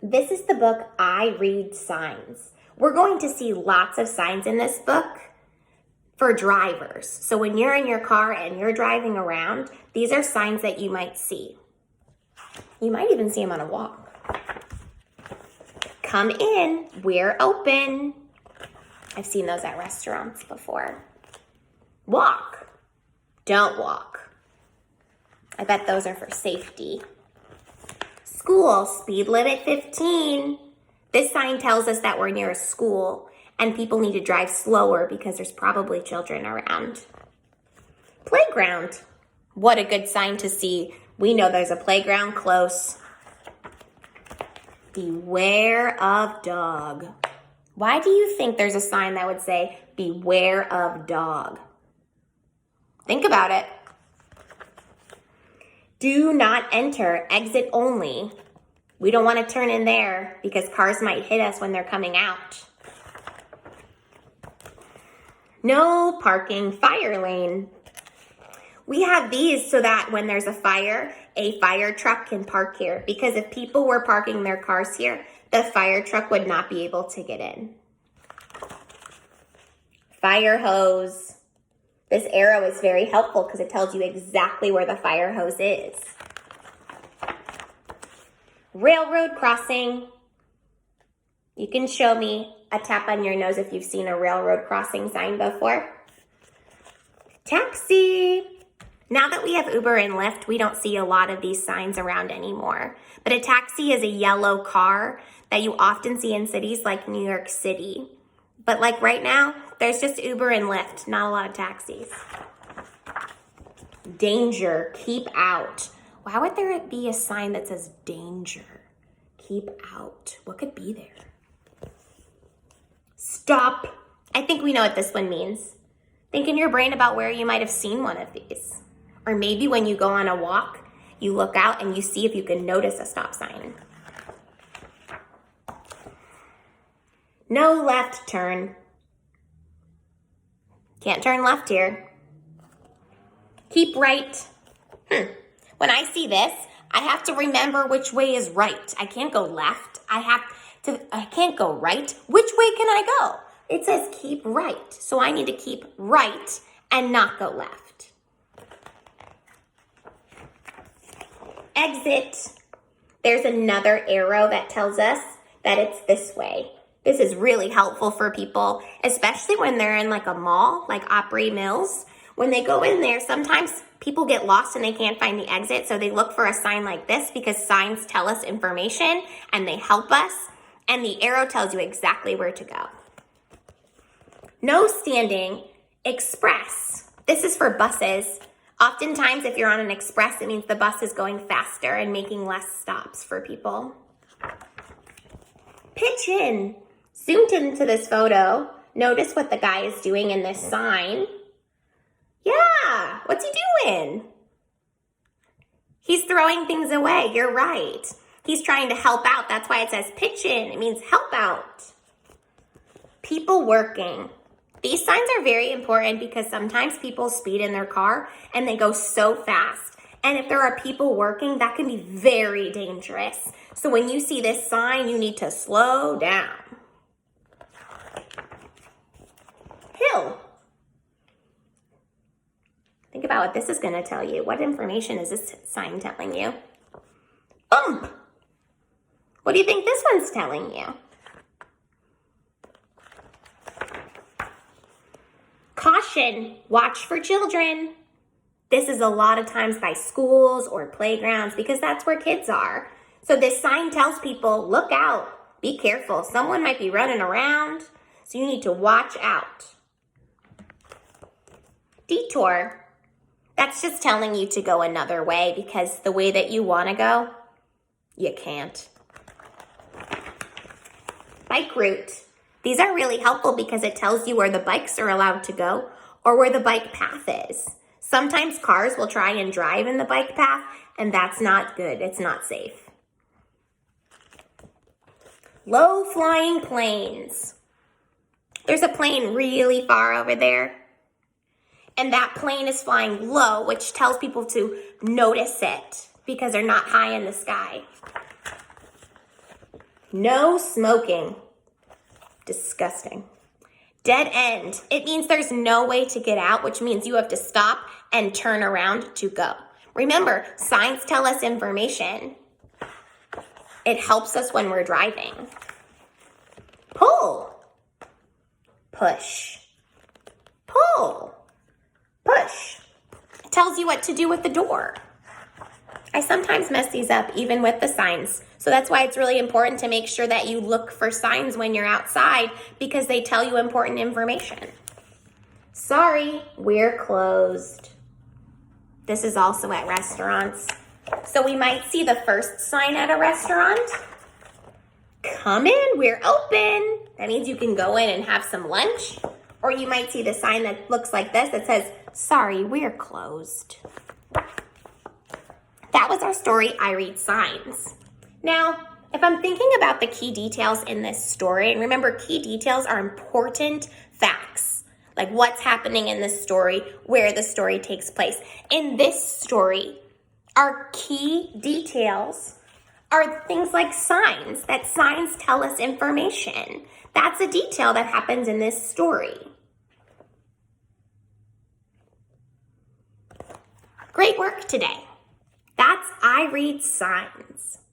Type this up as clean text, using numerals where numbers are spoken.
This is the book I Read Signs. We're going to see lots of signs in this book for drivers. So when you're in your car and you're driving around, these are signs that you might see. You might even see them on a walk. Come in, we're open. I've seen those at restaurants before. Walk, don't walk. I bet those are for safety. School, speed limit 15. This sign tells us that we're near a school and people need to drive slower because there's probably children around. Playground. What a good sign to see. We know there's a playground close. Beware of dog. Why do you think there's a sign that would say, beware of dog? Think about it. Do not enter, exit only. We don't want to turn in there because cars might hit us when they're coming out. No parking, fire lane. We have these so that when there's a fire truck can park here. Because if people were parking their cars here, the fire truck would not be able to get in. Fire hose. This arrow is very helpful because it tells you exactly where the fire hose is. Railroad crossing. You can show me a tap on your nose if you've seen a railroad crossing sign before. Taxi. Now that we have Uber and Lyft, we don't see a lot of these signs around anymore. But a taxi is a yellow car that you often see in cities like New York City. But like right now, there's just Uber and Lyft, not a lot of taxis. Danger, keep out. Why would there be a sign that says danger? Keep out. What could be there? Stop. I think we know what this one means. Think in your brain about where you might have seen one of these. Or maybe when you go on a walk, you look out and you see if you can notice a stop sign. No left turn. Can't turn left here. Keep right. When I see this, I have to remember which way is right. I can't go left. I can't go right. Which way can I go? It says keep right. So I need to keep right and not go left. Exit. There's another arrow that tells us that it's this way. This is really helpful for people, especially when they're in like a mall, like Opry Mills. When they go in there, sometimes people get lost and they can't find the exit, so they look for a sign like this because signs tell us information and they help us, and the arrow tells you exactly where to go. No standing, express. This is for buses. Oftentimes, if you're on an express, it means the bus is going faster and making less stops for people. Pitch in. Zoomed into this photo. Notice what the guy is doing in this sign. Yeah, what's he doing? He's throwing things away. You're right. He's trying to help out. That's why it says pitch in. It means help out. People working. These signs are very important because sometimes people speed in their car and they go so fast. And if there are people working, that can be very dangerous. So when you see this sign, you need to slow down. Hill. Think about what this is going to tell you. What information is this sign telling you? Bump. What do you think this one's telling you? Caution. Watch for children. This is a lot of times by schools or playgrounds because that's where kids are. So this sign tells people, look out. Be careful. Someone might be running around. So you need to watch out. Detour. That's just telling you to go another way because the way that you want to go, you can't. Bike route. These are really helpful because it tells you where the bikes are allowed to go or where the bike path is. Sometimes cars will try and drive in the bike path, and that's not good. It's not safe. Low flying planes. There's a plane really far over there. And that plane is flying low, which tells people to notice it because they're not high in the sky. No smoking. Disgusting. Dead end. It means there's no way to get out, which means you have to stop and turn around to go. Remember, signs tell us information. It helps us when we're driving. Pull. Push. Pull. Push. It tells you what to do with the door. I sometimes mess these up even with the signs. So that's why it's really important to make sure that you look for signs when you're outside because they tell you important information. Sorry, we're closed. This is also at restaurants. So we might see the first sign at a restaurant. Come in, we're open. That means you can go in and have some lunch. Or you might see the sign that looks like this that says, sorry, we're closed. That was our story, I Read Signs. Now, if I'm thinking about the key details in this story, and remember, key details are important facts, like what's happening in this story, where the story takes place. In this story, our key details are things like signs, that signs tell us information. That's a detail that happens in this story. Great work today. That's I Read Signs.